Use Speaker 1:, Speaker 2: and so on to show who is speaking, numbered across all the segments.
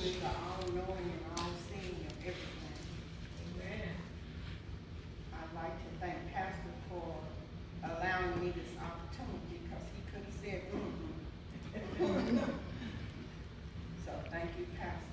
Speaker 1: He's the all-knowing and all-seeing of everything.
Speaker 2: Amen.
Speaker 1: I'd like to thank Pastor for allowing me this opportunity, because he could have said, So thank you, Pastor.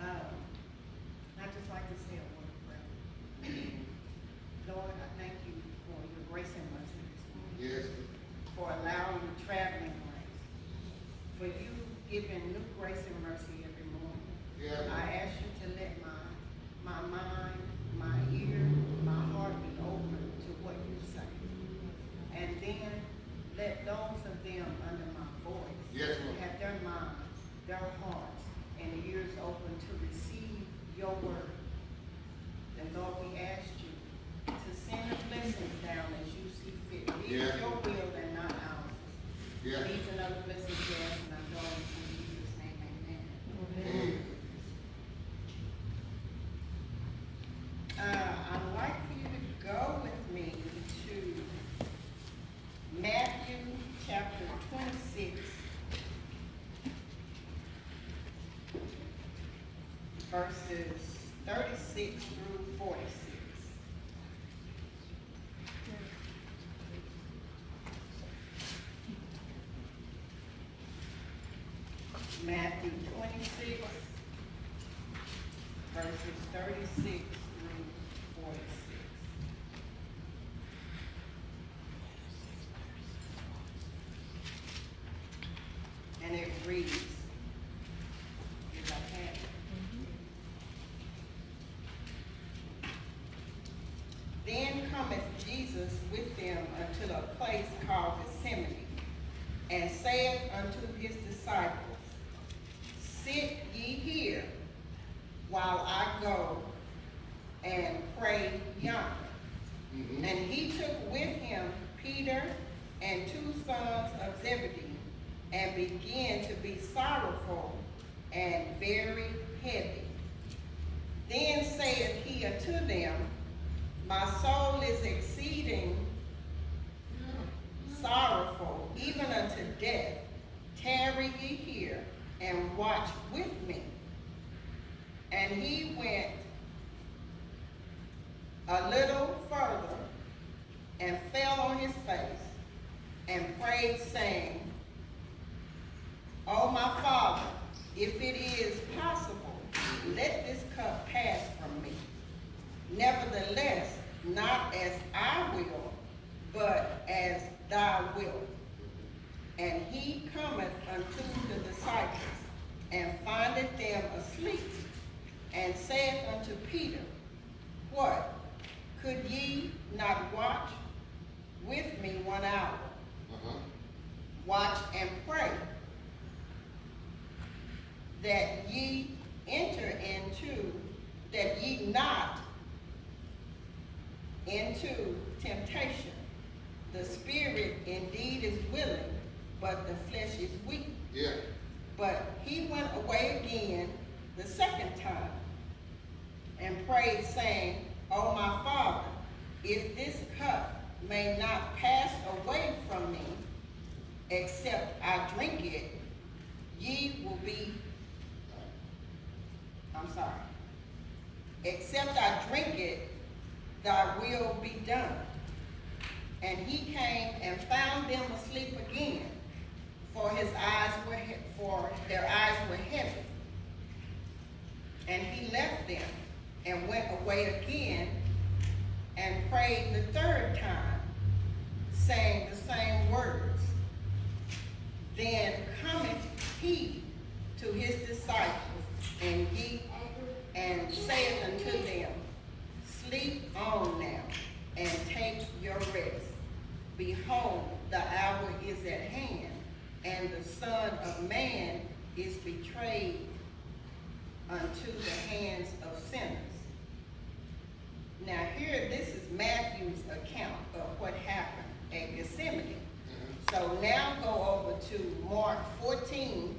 Speaker 1: I'd just like to say a word of prayer. Lord, I thank you for your grace and mercy this morning.
Speaker 3: Yes.
Speaker 1: For allowing the traveling grace. For you giving new grace and mercy every morning.
Speaker 3: Yeah.
Speaker 1: I ask you to let my mind, my ear, my heart be open to what you say. And then let those of them under my voice
Speaker 3: Yes, Lord.
Speaker 1: have their minds, their hearts, and ears open to receive your word. And Lord, we ask you to send a blessing down as you see fit. It is
Speaker 3: Yeah.
Speaker 1: your will and not ours.
Speaker 3: Yeah.
Speaker 1: These and other blessings, yes, and I go in Jesus' name, amen.
Speaker 3: Amen.
Speaker 1: I'd like for you to go with me to Matthew chapter 26, verses 36 through 46. Matthew 26, verses 36 through 46. And it reads, as I have it. Then cometh Jesus with them unto a place called Missionary, and saith unto his disciples, Sit ye here, while I go and pray yonder.
Speaker 3: Mm-hmm.
Speaker 1: And he took with him Peter and 2 sons of Zebedee, and began to be sorrowful and very heavy. Then saith he unto them, My soul is exceeding sorrowful, even unto death. Tarry ye here, and watch with me. And he went a little further, and fell on his face, and prayed, saying, O my Father, if it is possible, let this cup pass from me. Nevertheless, not as I will, but as thy wilt. And he cometh unto the disciples, and findeth them asleep, and saith unto Peter, What? Could ye not watch with me 1 hour?
Speaker 3: Uh-huh.
Speaker 1: Watch and pray, that ye not into temptation. The spirit indeed is willing, but the flesh is weak.
Speaker 3: Yeah.
Speaker 1: But he went away again the second time, and prayed, saying, O my Father, if this cup may not pass away from me, except I drink it, except I drink it, thy will be done. And he came and found them asleep again, for their eyes were heavy. And he left them, and went away again, and prayed the third time, saying the same words. Then cometh he to his disciples, and saith unto them, Sleep on now, and take your rest. Behold, the hour is at hand, and the Son of Man is betrayed unto the hands of sinners. Now here, this is Matthew's account of what happened at Gethsemane. So now go over to Mark 14.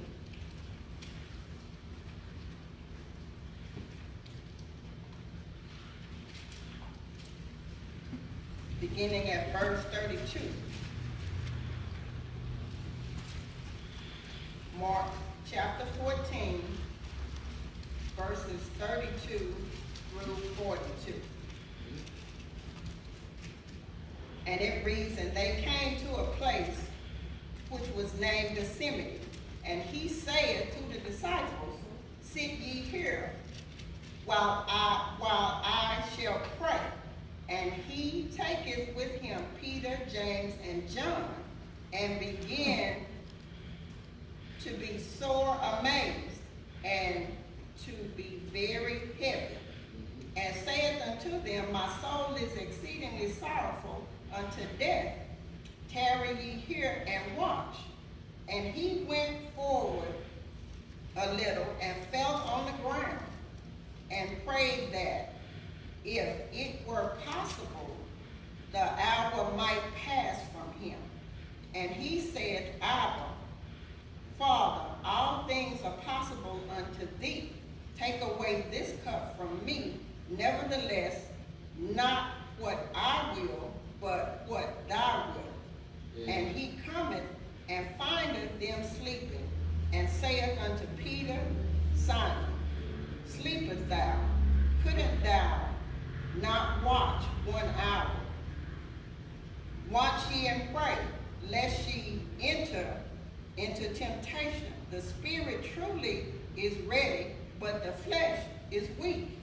Speaker 1: Beginning at verse 32. Mark chapter 14, verses 32 through 42. And it reads, and they came to a place which was named Missionary, and he said to the disciples, sit ye here, while I shall pray. And he taketh with him Peter, James, and John, and began to be sore amazed, and to be very heavy, and saith unto them, my soul is exceedingly sorrowful unto death. Tarry ye here and watch. And he went forward a little and fell on the ground and prayed that if it were possible, the hour might pass from him. And he said, Abba, Father, all things are possible unto thee. Take away this cup from me. Nevertheless, not what I will, but what thou wilt. And he cometh and findeth them sleeping, and saith unto Peter, Simon, sleepest thou? Couldn't thou not watch 1 hour? Watch ye and pray, lest ye enter into temptation. The spirit truly is ready, but the flesh is weak.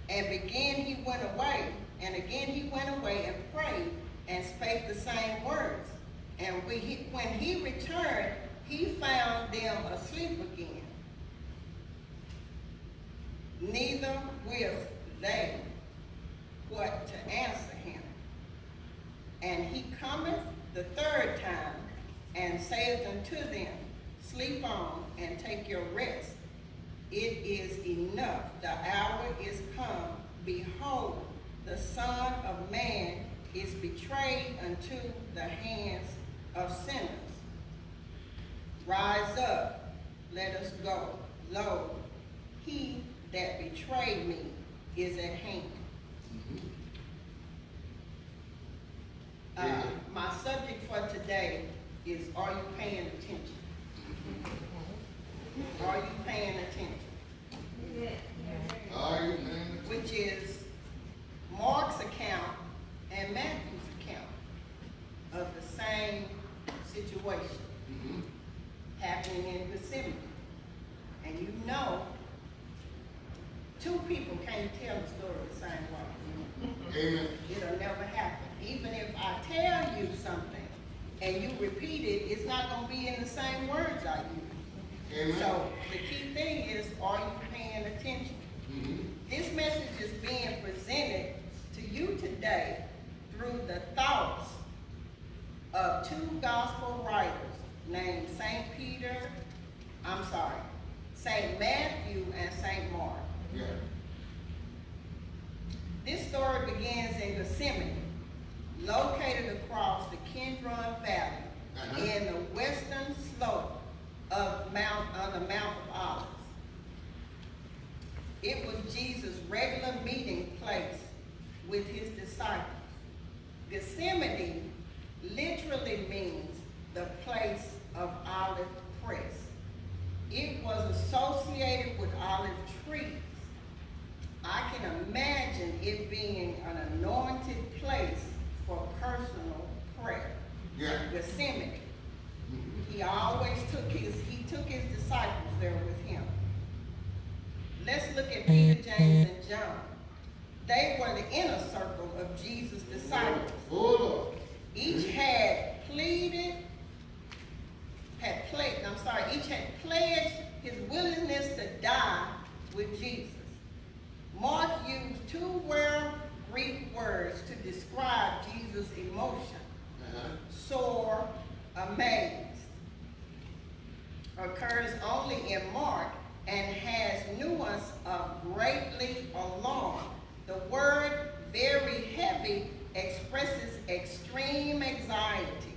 Speaker 1: And again he went away, and prayed, and spake the same words. And when he returned, he found them asleep again. Neither wist they what to answer him. And he cometh the third time, and saith unto them, sleep on, and take your rest. It is enough, the hour is come. Behold, the Son of Man is betrayed unto the hands of sinners. Rise up, let us go. Lo, he that betrayed me is at hand. My subject for today is, are you paying attention? Are you paying attention?
Speaker 3: Are you paying attention?
Speaker 1: Which is Mark's account and Matthew's account of the same situation happening in Missionary. And you know, two people can't tell the story the same way.
Speaker 3: Amen.
Speaker 1: It'll never happen. Even if I tell you something and you repeat it, it's not going to be in the same words I use.
Speaker 3: Amen.
Speaker 1: So the key thing is, are you paying attention? This message is being presented to you today through the thoughts of two gospel writers named St. Matthew and St. Mark.
Speaker 3: Yeah.
Speaker 1: This story begins in Gethsemane, located across the Kidron Valley in the western slope of the Mount of Olives. It was Jesus' regular meeting place with his disciples. Gethsemane literally means the place of olive press. It was associated with olive trees. I can imagine it being an anointed place for personal prayer.
Speaker 3: Yeah.
Speaker 1: Gethsemane. He took his disciples there with him. Let's look at Peter, James, and John. They were the inner circle of Jesus' disciples. Each had pledged his willingness to die with Jesus. Mark used two Greek words to describe Jesus' emotion. Sore, amazed. Occurs only in Mark and has nuance of greatly alarmed. The word very heavy expresses extreme anxiety,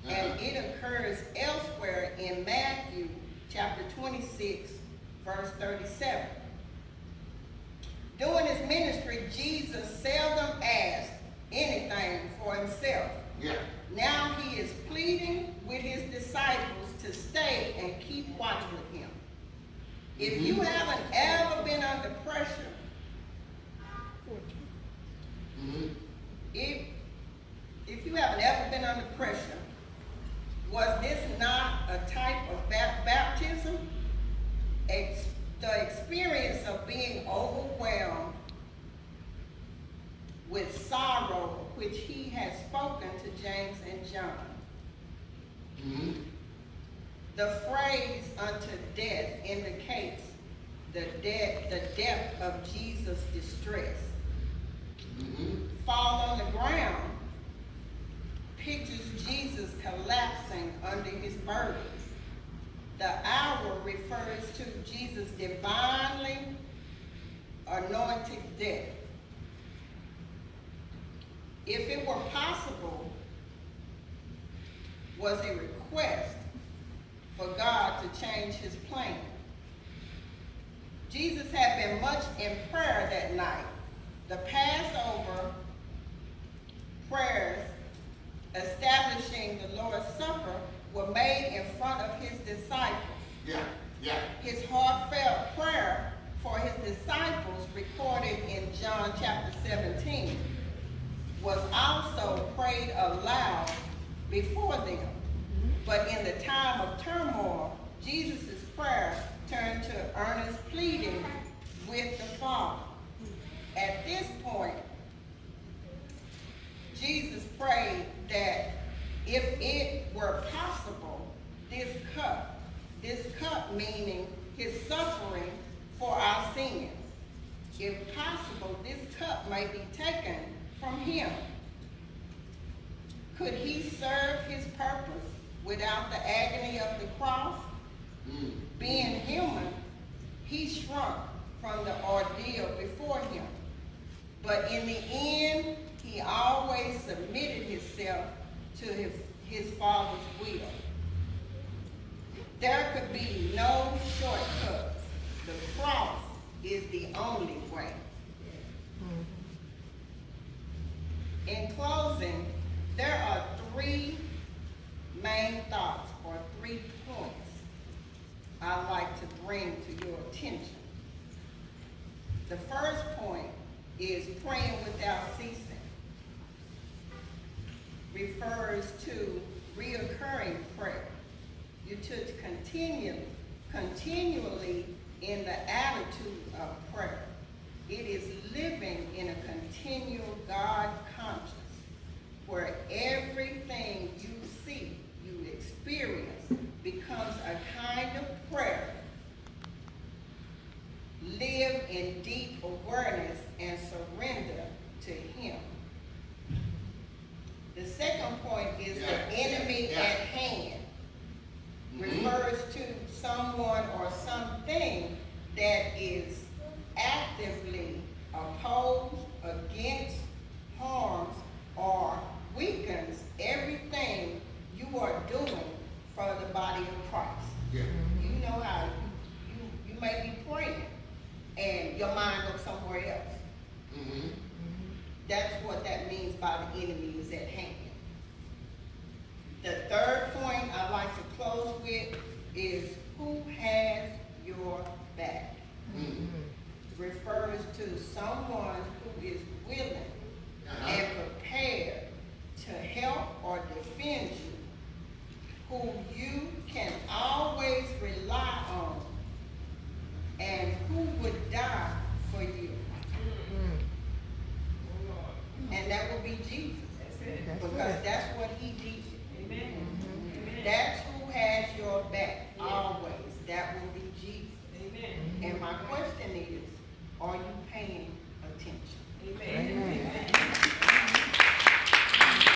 Speaker 1: and it occurs elsewhere in Matthew chapter 26, verse 37. During his ministry, Jesus seldom asked anything for himself.
Speaker 3: Yeah.
Speaker 1: Now he is pleading with his disciples to stay and keep watch with him. If you haven't ever been under pressure, if you haven't ever been under pressure, was this not a type of baptism? The experience of being overwhelmed with sorrow, which he has spoken to James and John. The phrase unto death indicates the depth of Jesus' distress. Fall on the ground pictures Jesus collapsing under his burdens. The hour refers to Jesus' divinely anointed death. If it were possible, was a request for God to change his plan. Jesus had been much in prayer that night. The Passover prayers establishing the Lord's Supper were made in front of his disciples. His heartfelt prayer for his disciples, recorded in John chapter 17, was also prayed aloud before them. But in the time of turmoil, Jesus' prayer turned to earnest pleading with the Father. At this point, Jesus prayed that if it were possible, this cup meaning his suffering for our sins, if possible, this cup may be taken from him. Could he serve his purpose without the agony of the cross? Being human, he shrunk from the ordeal before him. But in the end, he always submitted himself to his Father's will. There could be no shortcuts. The cross is the only way. In closing, there are three main thoughts or 3 points I'd like to bring to your attention. The first point is praying without ceasing. Refers to reoccurring prayer. You should continually in the attitude of prayer. It is living in a continual God conscious, where everything you see, you experience, becomes a kind of prayer. Live in deep awareness and surrender to him. The second point is the enemy at hand. Refers to someone or something that is actively opposed, against, harms, or weakens everything you are doing for the body of Christ. You know how you may be praying and your mind goes somewhere else. That's what that means by the enemy is at hand. The third point I'd like to close with is who has your back. Refers to someone who is willing and prepared to help or defend you, who you can always rely on, and who would die for you. And that will be Jesus. Because that's what he did. That's who has your back always. That will be Jesus. And my question is, are you paying attention?
Speaker 2: Amen.